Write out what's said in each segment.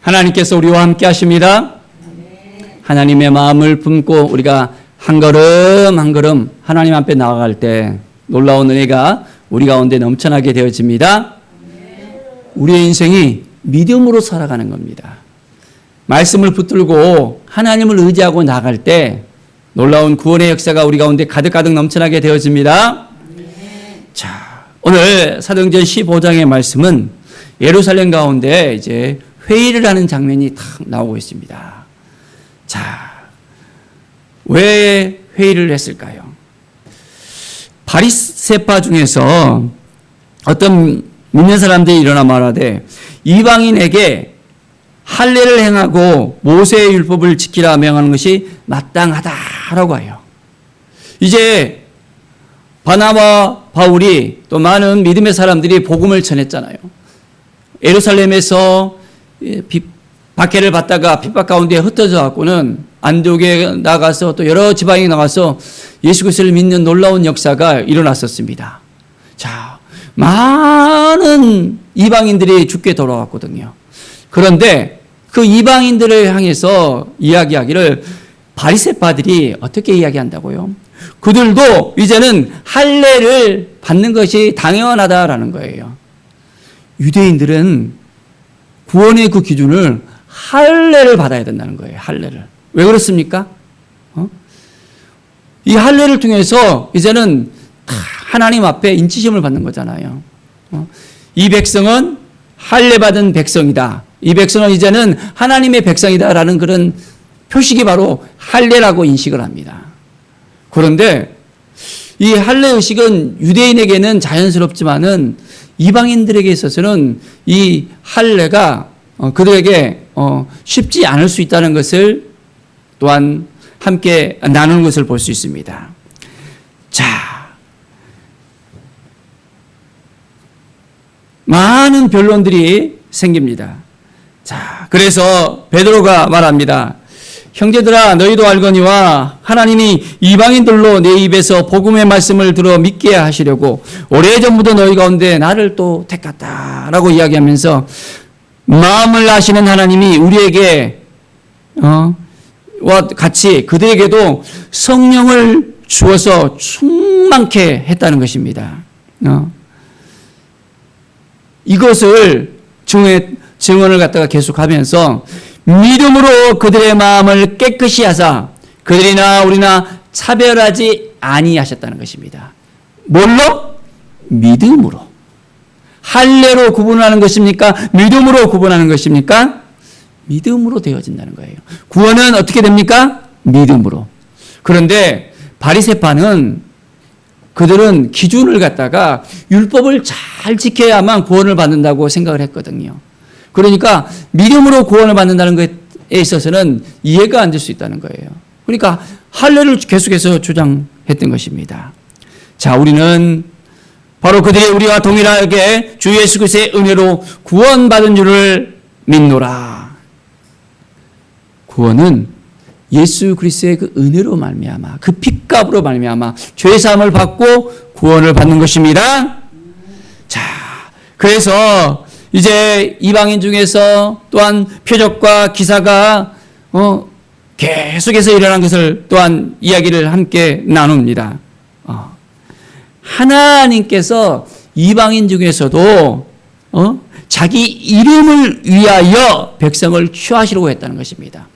하나님께서 우리와 함께 하십니다. 하나님의 마음을 품고 우리가 한 걸음 한 걸음 하나님 앞에 나아갈 때 놀라운 은혜가 우리 가운데 넘쳐나게 되어집니다. 우리의 인생이 믿음으로 살아가는 겁니다. 말씀을 붙들고 하나님을 의지하고 나아갈 때 놀라운 구원의 역사가 우리 가운데 가득가득 넘쳐나게 되어집니다. 자, 오늘 사도행전 15장의 말씀은 예루살렘 가운데 이제 회의를 하는 장면이 탁 나오고 있습니다. 자, 왜 회의를 했을까요? 바리새파 중에서 어떤 믿는 사람들이 일어나 말하되 이방인에게 할례를 행하고 모세의 율법을 지키라 명하는 것이 마땅하다라고 해요. 이제 바나바, 바울이 또 많은 믿음의 사람들이 복음을 전했잖아요. 예루살렘에서 박해를 받다가 핍박 가운데 흩어져 갖고는 안디옥에 나가서 또 여러 지방에 나가서 예수 그리스도를 믿는 놀라운 역사가 일어났었습니다. 자, 많은 이방인들이 죽게 돌아왔거든요. 그런데 그 이방인들을 향해서 이야기하기를 바리새파들이 어떻게 이야기한다고요? 그들도 이제는 할례를 받는 것이 당연하다라는 거예요. 유대인들은 구원의 그 기준을 할례를 받아야 된다는 거예요. 할례를. 왜 그렇습니까? 이 할례를 통해서 이제는 하나님 앞에 인치심을 받는 거잖아요. 이 백성은 할례 받은 백성이다. 이 백성은 이제는 하나님의 백성이다라는 그런 표식이 바로 할례라고 인식을 합니다. 그런데 이 할례 의식은 유대인에게는 자연스럽지만은 이방인들에게 있어서는 이 할례가 그들에게 쉽지 않을 수 있다는 것을 또한 함께 나누는 것을 볼 수 있습니다. 자, 많은 변론들이 생깁니다. 자, 그래서 베드로가 말합니다. 형제들아, 너희도 알거니와 하나님이 이방인들로 내 입에서 복음의 말씀을 들어 믿게 하시려고 오래전부터 너희 가운데 나를 또 택했다라고 이야기하면서 마음을 아시는 하나님이 우리에게 와 같이 그들에게도 성령을 주어서 충만케 했다는 것입니다. 이것을 증언을 갖다가 계속하면서 믿음으로 그들의 마음을 깨끗이 하사 그들이나 우리나 차별하지 아니하셨다는 것입니다. 뭘로? 믿음으로. 할례로 구분하는 것입니까? 믿음으로 구분하는 것입니까? 믿음으로 되어진다는 거예요. 구원은 어떻게 됩니까? 믿음으로. 그런데 바리새파는 그들은 기준을 갖다가 율법을 잘 지켜야만 구원을 받는다고 생각을 했거든요. 그러니까 믿음으로 구원을 받는다는 것에 있어서는 이해가 안 될 수 있다는 거예요. 그러니까 할례를 계속해서 주장했던 것입니다. 자, 우리는 바로 그들이 우리와 동일하게 주 예수 그리스도의 은혜로 구원받은 줄을 믿노라. 구원은 예수 그리스도의 그 은혜로 말미암아 그 핏값으로 말미암아 죄 사함을 받고 구원을 받는 것입니다. 자, 그래서 이제 이방인 중에서 또한 표적과 기사가 계속해서 일어난 것을 또한 이야기를 함께 나눕니다. 하나님께서 이방인 중에서도 자기 이름을 위하여 백성을 취하시려고 했다는 것입니다.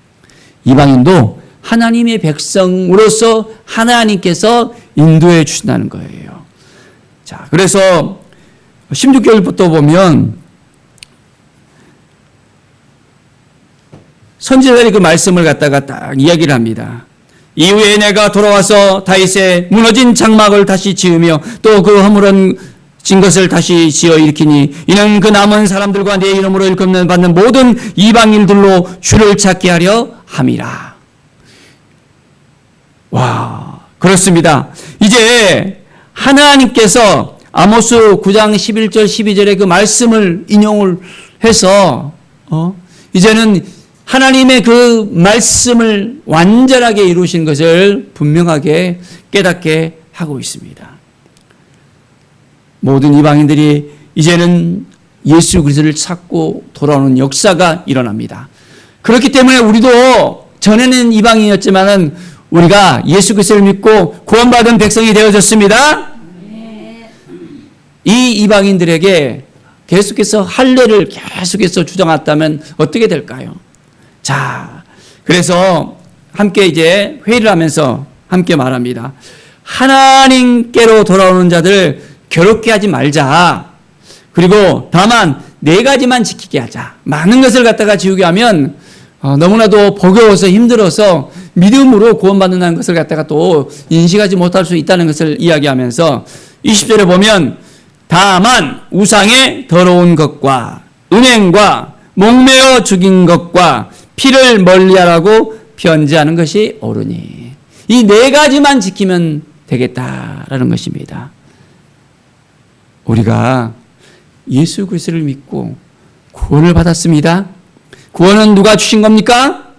이방인도 하나님의 백성으로서 하나님께서 인도해 주신다는 거예요. 자, 그래서 16절부터 보면 선지자들이 그 말씀을 갖다가 딱 이야기를 합니다. 이후에 내가 돌아와서 다윗의 무너진 장막을 다시 지으며 또 그 허물은 진 것을 다시 지어 일으키니 이는 그 남은 사람들과 내 이름으로 일컫는 받는 모든 이방인들로 주를 찾게 하려 함이라. 와, 그렇습니다. 이제 하나님께서 아모스 9장 11절 12절의 그 말씀을 인용을 해서 이제는 하나님의 그 말씀을 완전하게 이루신 것을 분명하게 깨닫게 하고 있습니다. 모든 이방인들이 이제는 예수 그리스도를 찾고 돌아오는 역사가 일어납니다. 그렇기 때문에 우리도 전에는 이방인이었지만은 우리가 예수 그리스도를 믿고 구원받은 백성이 되어졌습니다. 이 이방인들에게 계속해서 할례를 계속해서 주장했다면 어떻게 될까요? 자, 그래서 함께 이제 회의를 하면서 함께 말합니다. 하나님께로 돌아오는 자들 괴롭게 하지 말자. 그리고 다만 4가지만 지키게 하자. 많은 것을 갖다가 지우게 하면 너무나도 버거워서 힘들어서 믿음으로 구원받는다는 것을 갖다가 또 인식하지 못할 수 있다는 것을 이야기하면서 20절에 보면 다만 우상의 더러운 것과 음행과 목매어 죽인 것과 피를 멀리하라고 편지하는 것이 옳으니 이 4가지만 지키면 되겠다라는 것입니다. 우리가 예수 그리스도를 믿고 구원을 받았습니다. 구원은 누가 주신 겁니까?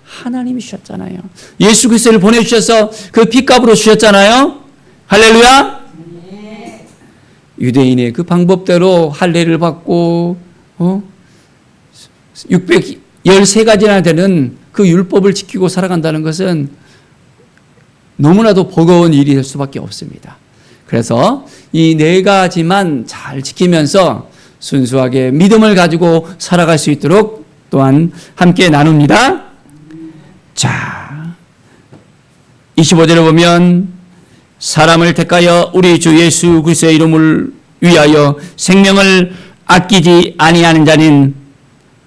하나님이 주셨잖아요. 예수 그리스도를 보내주셔서 그 핏값으로 주셨잖아요. 할렐루야. 유대인의 그 방법대로 할례를 받고 613가지나 되는 그 율법을 지키고 살아간다는 것은 너무나도 버거운 일이 될 수밖에 없습니다. 그래서 이 4가지만 잘 지키면서 순수하게 믿음을 가지고 살아갈 수 있도록 또한 함께 나눕니다. 자, 25절에 보면 사람을 택하여 우리 주 예수 그리스도의 이름을 위하여 생명을 아끼지 아니하는 자는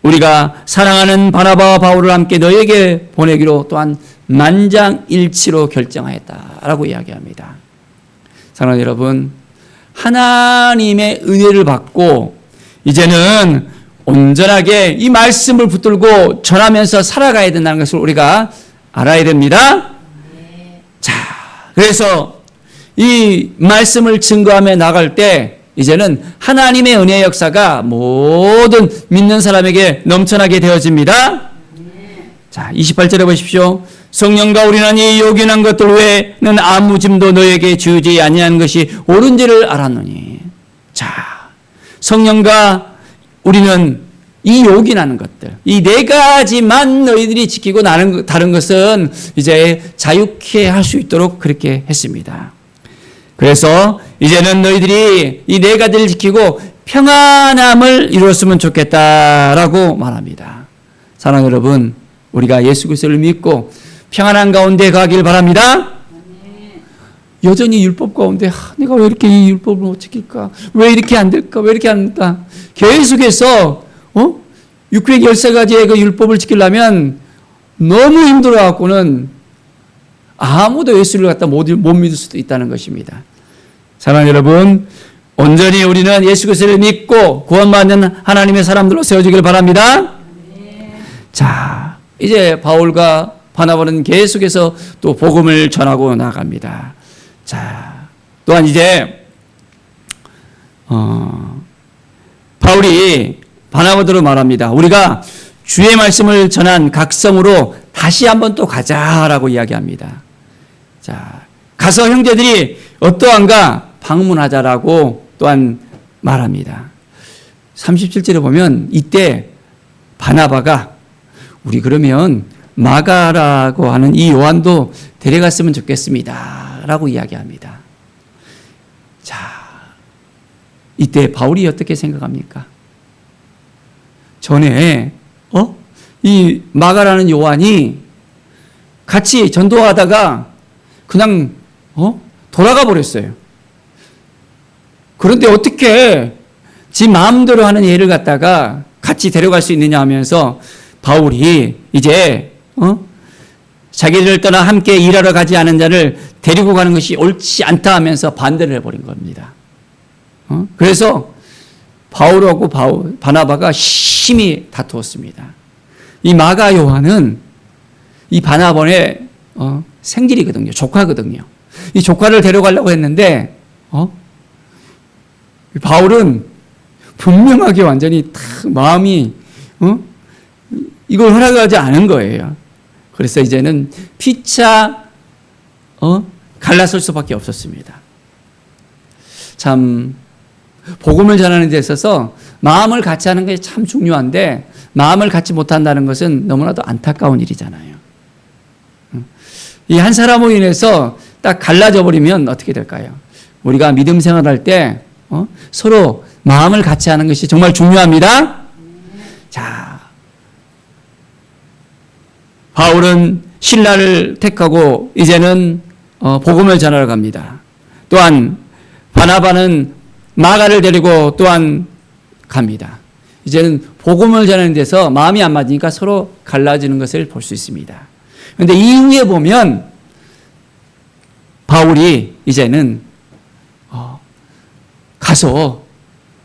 우리가 사랑하는 바나바와 바울을 함께 너에게 보내기로 또한 만장일치로 결정하였다라고 이야기합니다. 사랑하는 여러분, 하나님의 은혜를 받고 이제는 온전하게 이 말씀을 붙들고 전하면서 살아가야 된다는 것을 우리가 알아야 됩니다. 자, 그래서 이 말씀을 증거하며 나갈 때 이제는 하나님의 은혜의 역사가 모든 믿는 사람에게 넘쳐나게 되어집니다. 자, 28절에 보십시오. 성령과 우리나니 요긴한 것들 외에는 아무 짐도 너에게 지우지 아니한 것이 옳은지를 알았노니. 자, 성령과 우리는 이 요긴하는 것들, 이 4가지만 너희들이 지키고 다른 것은 이제 자유케 할 수 있도록 그렇게 했습니다. 그래서 이제는 너희들이 이 4가지를 지키고 평안함을 이루었으면 좋겠다라고 말합니다. 사랑하는 여러분, 우리가 예수 그리스도를 믿고 평안한 가운데 가길 바랍니다. 여전히 율법 가운데 내가 왜 이렇게 이 율법을 못 지킬까? 왜 이렇게 안 될까? 왜 이렇게 안 될까? 계속해서 613가지의 그 율법을 지키려면 너무 힘들어갖고는 아무도 예수를 갖다 못 믿을 수도 있다는 것입니다. 사랑하는 여러분, 온전히 우리는 예수 그리스도를 믿고 구원받는 하나님의 사람들로 세워지길 바랍니다. 자, 이제 바울과 바나바는 계속해서 또 복음을 전하고 나갑니다. 자, 또한 이제 바울이 바나바로 말합니다. 우리가 주의 말씀을 전한 각성으로 다시 한번 또 가자라고 이야기합니다. 자, 가서 형제들이 어떠한가 방문하자라고 또한 말합니다. 37절에 보면 이때 바나바가 우리 그러면 마가라고 하는 이 요한도 데려갔으면 좋겠습니다 라고 이야기합니다. 자, 이때 바울이 어떻게 생각합니까? 전에 이 마가라는 요한이 같이 전도하다가 그냥 돌아가 버렸어요. 그런데 어떻게 지 마음대로 하는 얘를 갖다가 같이 데려갈 수 있느냐 하면서 바울이 이제 자기를 떠나 함께 일하러 가지 않은 자를 데리고 가는 것이 옳지 않다 하면서 반대를 해버린 겁니다. 그래서 바울하고 바나바가 심히 다투었습니다. 이 마가 요한은 이 바나바의 생질이거든요. 조카거든요. 이 조카를 데려가려고 했는데 바울은 분명하게 완전히 탁 마음이 이걸 허락하지 않은 거예요. 그래서 이제는 피차 갈라설 수밖에 없었습니다. 참 복음을 전하는 데 있어서 마음을 같이 하는 게 참 중요한데 마음을 같이 못한다는 것은 너무나도 안타까운 일이잖아요. 이 한 사람으로 인해서 딱 갈라져 버리면 어떻게 될까요? 우리가 믿음 생활할 때 서로 마음을 같이 하는 것이 정말 중요합니다. 자, 바울은 신라를 택하고 이제는 복음을 전하러 갑니다. 또한 바나바는 마가를 데리고 또한 갑니다. 이제는 복음을 전하는 데서 마음이 안 맞으니까 서로 갈라지는 것을 볼 수 있습니다. 그런데 이후에 보면 바울이 이제는 가서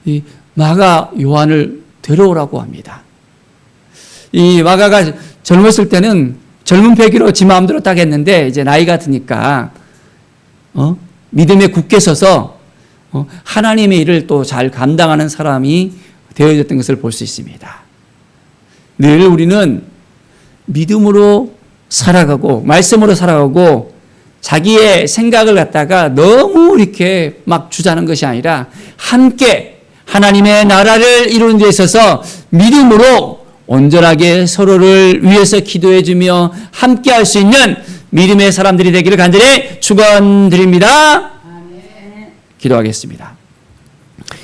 이 마가 요한을 데려오라고 합니다. 이 마가가 젊었을 때는 젊은 패기로 지 마음대로 딱 했는데 이제 나이가 드니까 믿음에 굳게 서서 하나님의 일을 또 잘 감당하는 사람이 되어졌던 것을 볼 수 있습니다. 늘 우리는 믿음으로 살아가고 말씀으로 살아가고 자기의 생각을 갖다가 너무 이렇게 막 주자는 것이 아니라 함께 하나님의 나라를 이루는 데 있어서 믿음으로 온전하게 서로를 위해서 기도해주며 함께 할 수 있는 믿음의 사람들이 되기를 간절히 축원드립니다. 기도하겠습니다.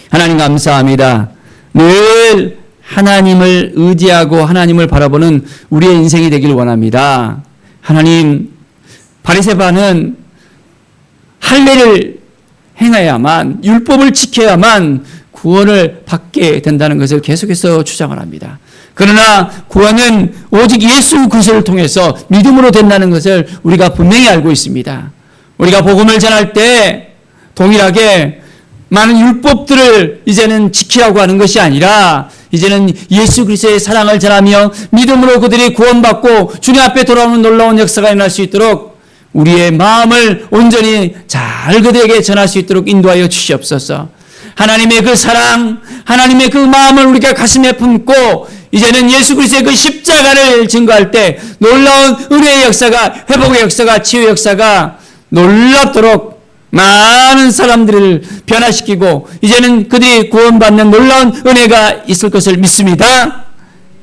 하나님 감사합니다. 늘 하나님을 의지하고 하나님을 바라보는 우리의 인생이 되기를 원합니다. 하나님, 바리새파는 할례를 행해야만, 율법을 지켜야만 구원을 받게 된다는 것을 계속해서 주장을 합니다. 그러나 구원은 오직 예수 그리스도를 통해서 믿음으로 된다는 것을 우리가 분명히 알고 있습니다. 우리가 복음을 전할 때 동일하게 많은 율법들을 이제는 지키라고 하는 것이 아니라 이제는 예수 그리스도의 사랑을 전하며 믿음으로 그들이 구원받고 주님 앞에 돌아오는 놀라운 역사가 일어날 수 있도록 우리의 마음을 온전히 잘 그들에게 전할 수 있도록 인도하여 주시옵소서. 하나님의 그 사랑, 하나님의 그 마음을 우리가 가슴에 품고 이제는 예수 그리스도의 그 십자가를 증거할 때 놀라운 은혜의 역사가, 회복의 역사가, 치유의 역사가 놀랍도록 많은 사람들을 변화시키고 이제는 그들이 구원받는 놀라운 은혜가 있을 것을 믿습니다.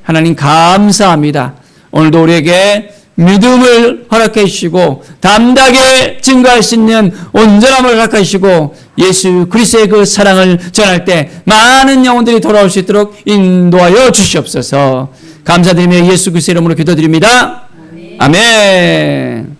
하나님 감사합니다. 오늘도 우리에게 믿음을 허락해 주시고 담대하게 증거할 수 있는 온전함을 허락해 주시고 예수 그리스도의 그 사랑을 전할 때 많은 영혼들이 돌아올 수 있도록 인도하여 주시옵소서. 감사드리며 예수 그리스도의 이름으로 기도드립니다. 아멘.